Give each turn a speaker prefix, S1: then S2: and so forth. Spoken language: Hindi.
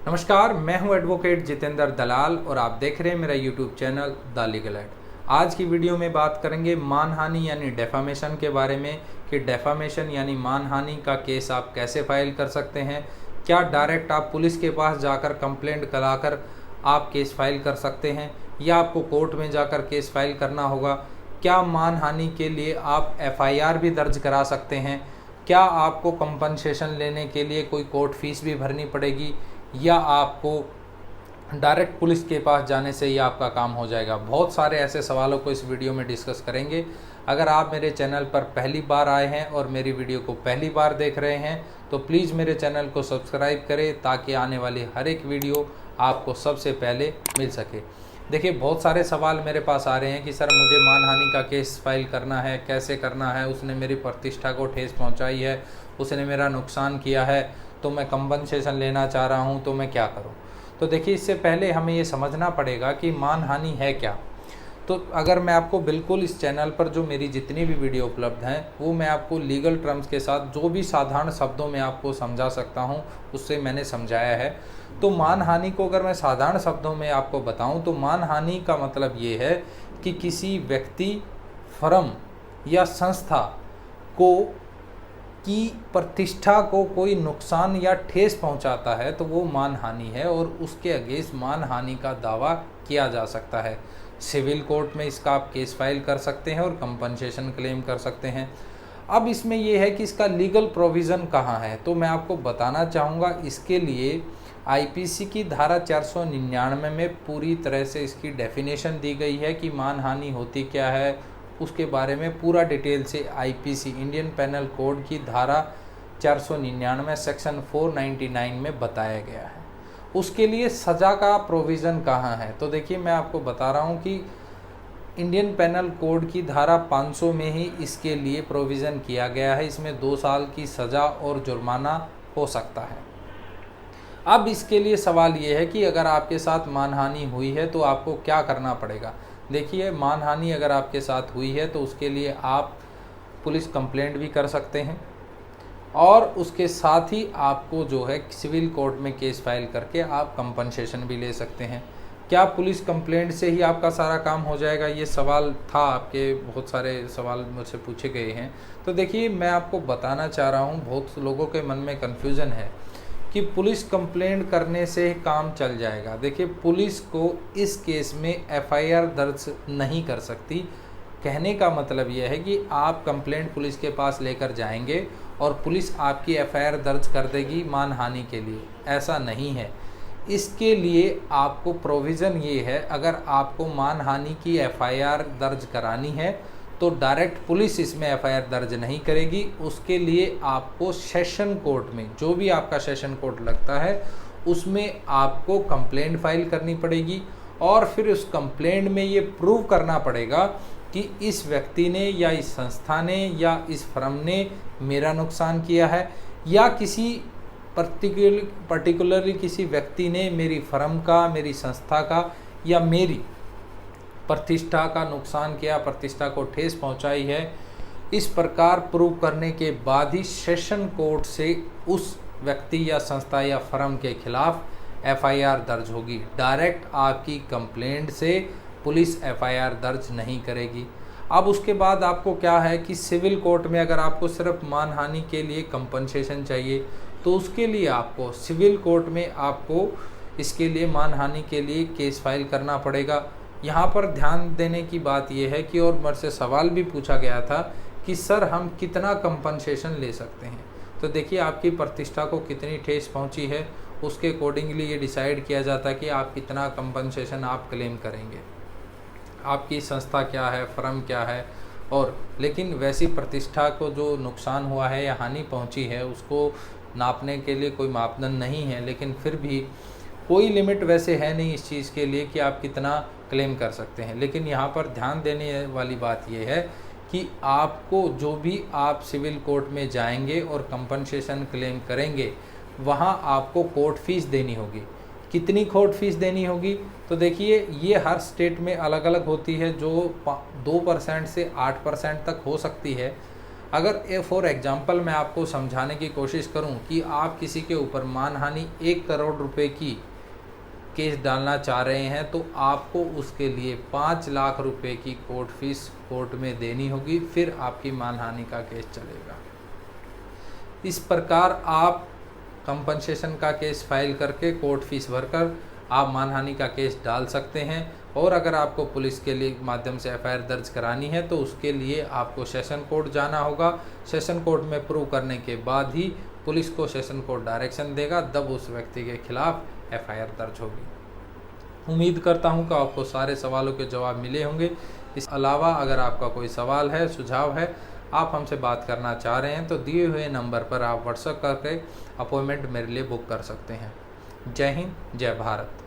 S1: नमस्कार, मैं हूं एडवोकेट जितेंद्र दलाल और आप देख रहे हैं मेरा YouTube channel the legal aid. आज की वीडियो में बात करेंगे मानहानि यानी डेफामेशन के बारे में कि डेफामेशन यानी मानहानि का केस आप कैसे फाइल कर सकते हैं। क्या डायरेक्ट आप पुलिस के पास जाकर कंप्लेंट कराकर आप केस फाइल कर सकते हैं या आपको कोर्ट में जाकर केस फाइल करना होगा। क्या मानहानि के लिए आप एफआईआर भी दर्ज करा सकते हैं। क्या आपको कंपनसेशन लेने के लिए कोई कोर्ट फीस भी भरनी पड़ेगी या आपको डायरेक्ट पुलिस के पास जाने से ही आपका काम हो जाएगा। बहुत सारे ऐसे सवालों को इस वीडियो में डिस्कस करेंगे। अगर आप मेरे चैनल पर पहली बार आए हैं और मेरी वीडियो को पहली बार देख रहे हैं तो प्लीज़ मेरे चैनल को सब्सक्राइब करें ताकि आने वाली हर एक वीडियो आपको सबसे पहले मिल सके। देखिए, बहुत सारे सवाल मेरे पास आ रहे हैं कि सर मुझे मानहानि का केस फाइल करना है, कैसे करना है, उसने मेरी प्रतिष्ठा को ठेस पहुंचाई है, उसने मेरा नुकसान किया है, तो मैं कंपनसेशन लेना चाह रहा हूं, तो मैं क्या करूं। तो देखिए, इससे पहले हमें ये समझना पड़ेगा कि मानहानि है क्या। तो अगर मैं आपको बिल्कुल इस चैनल पर जो मेरी जितनी भी वीडियो उपलब्ध हैं वो मैं आपको लीगल टर्म्स के साथ जो भी साधारण शब्दों में आपको समझा सकता हूं उससे मैंने समझाया है। तो मानहानि को अगर मैं साधारण शब्दों में आपको बताऊं तो मानहानि का मतलब ये है कि किसी व्यक्ति, फर्म या संस्था को की प्रतिष्ठा को कोई नुकसान या ठेस पहुंचाता है तो वो मानहानि है और उसके अगेंस्ट मानहानि का दावा किया जा सकता है। सिविल कोर्ट में इसका आप केस फाइल कर सकते हैं और कंपनसेशन क्लेम कर सकते हैं। अब इसमें यह है कि इसका लीगल प्रोविज़न कहाँ है, तो मैं आपको बताना चाहूँगा। इसके लिए आईपीसी की धारा 499 में पूरी तरह से इसकी डेफिनेशन दी गई है कि मानहानि होती क्या है। उसके बारे में पूरा डिटेल से आईपीसी इंडियन पेनल कोड की धारा 499 सेक्शन 499 में बताया गया है। उसके लिए सज़ा का प्रोविज़न कहाँ है, तो देखिए मैं आपको बता रहा हूँ कि इंडियन पेनल कोड की धारा 500 में ही इसके लिए प्रोविज़न किया गया है। इसमें 2 साल की सज़ा और जुर्माना हो सकता है। अब इसके लिए सवाल ये है कि अगर आपके साथ मानहानि हुई है तो आपको क्या करना पड़ेगा। देखिए, मानहानि अगर आपके साथ हुई है तो उसके लिए आप पुलिस कंप्लेंट भी कर सकते हैं और उसके साथ ही आपको जो है सिविल कोर्ट में केस फाइल करके आप कंपनसेशन भी ले सकते हैं। क्या पुलिस कंप्लेंट से ही आपका सारा काम हो जाएगा, ये सवाल था। आपके बहुत सारे सवाल मुझसे पूछे गए हैं। तो देखिए, मैं आपको बताना चाह रहा हूँ, बहुत लोगों के मन में कन्फ्यूज़न है कि पुलिस कंप्लेंट करने से काम चल जाएगा। देखिए, पुलिस को इस केस में एफआईआर दर्ज नहीं कर सकती। कहने का मतलब यह है कि आप कंप्लेंट पुलिस के पास लेकर जाएंगे और पुलिस आपकी एफआईआर दर्ज कर देगी मानहानि के लिए, ऐसा नहीं है। इसके लिए आपको प्रोविज़न ये है, अगर आपको मानहानि की एफआईआर दर्ज करानी है तो डायरेक्ट पुलिस इसमें एफआईआर दर्ज नहीं करेगी। उसके लिए आपको सेशन कोर्ट में, जो भी आपका सेशन कोर्ट लगता है, उसमें आपको कंप्लेंट फाइल करनी पड़ेगी और फिर उस कंप्लेंट में ये प्रूव करना पड़ेगा कि इस व्यक्ति ने या इस संस्था ने या इस फर्म ने मेरा नुकसान किया है या किसी पर्टिकुलरली किसी व्यक्ति ने मेरी फर्म का, मेरी संस्था का या मेरी प्रतिष्ठा का नुकसान किया, प्रतिष्ठा को ठेस पहुंचाई है। इस प्रकार प्रूव करने के बाद ही सेशन कोर्ट से उस व्यक्ति या संस्था या फर्म के खिलाफ एफआईआर दर्ज होगी। डायरेक्ट आपकी कंप्लेंट से पुलिस एफआईआर दर्ज नहीं करेगी। अब उसके बाद आपको क्या है कि सिविल कोर्ट में अगर आपको सिर्फ मानहानि के लिए कंपनसेशन चाहिए तो उसके लिए आपको सिविल कोर्ट में आपको इसके लिए मानहानि के लिए केस फाइल करना पड़ेगा। यहाँ पर ध्यान देने की बात यह है कि और मेरे से सवाल भी पूछा गया था कि सर हम कितना कंपनसेशन ले सकते हैं। तो देखिए, आपकी प्रतिष्ठा को कितनी ठेस पहुँची है उसके अकॉर्डिंगली ये डिसाइड किया जाता है कि आप कितना कंपनसेशन आप क्लेम करेंगे। आपकी संस्था क्या है, फर्म क्या है, और लेकिन वैसी प्रतिष्ठा को जो नुकसान हुआ है या हानि पहुँची है उसको नापने के लिए कोई मापदंड नहीं है। लेकिन फिर भी कोई लिमिट वैसे है नहीं इस चीज़ के लिए कि आप कितना क्लेम कर सकते हैं। लेकिन यहाँ पर ध्यान देने वाली बात यह है कि आपको जो भी आप सिविल कोर्ट में जाएंगे और कंपनसेशन क्लेम करेंगे वहाँ आपको कोर्ट फीस देनी होगी। कितनी कोर्ट फीस देनी होगी, तो देखिए ये हर स्टेट में अलग अलग होती है। जो 2% से 8% तक हो सकती है। अगर फॉर एग्जांपल मैं आपको समझाने की कोशिश करूं कि आप किसी के ऊपर मानहानि 1 करोड़ रुपए की केस डालना चाह रहे हैं, तो आपको उसके लिए 5 लाख रुपए की कोर्ट फीस कोर्ट में देनी होगी, फिर आपकी मानहानि का केस चलेगा। इस प्रकार आप कंपनसेशन का केस फाइल करके कोर्ट फीस भरकर आप मानहानि का केस डाल सकते हैं। और अगर आपको पुलिस के लिए माध्यम से एफआईआर दर्ज करानी है तो उसके लिए आपको सेशन कोर्ट जाना होगा। सेशन कोर्ट में प्रूव करने के बाद ही पुलिस को सेशन कोर्ट डायरेक्शन देगा, तब उस व्यक्ति के खिलाफ एफआईआर दर्ज होगी। उम्मीद करता हूं कि आपको सारे सवालों के जवाब मिले होंगे। इस अलावा अगर आपका कोई सवाल है, सुझाव है, आप हमसे बात करना चाह रहे हैं तो दिए हुए नंबर पर आप व्हाट्सएप करके अपॉइंटमेंट मेरे लिए बुक कर सकते हैं। जय हिंद, जय भारत।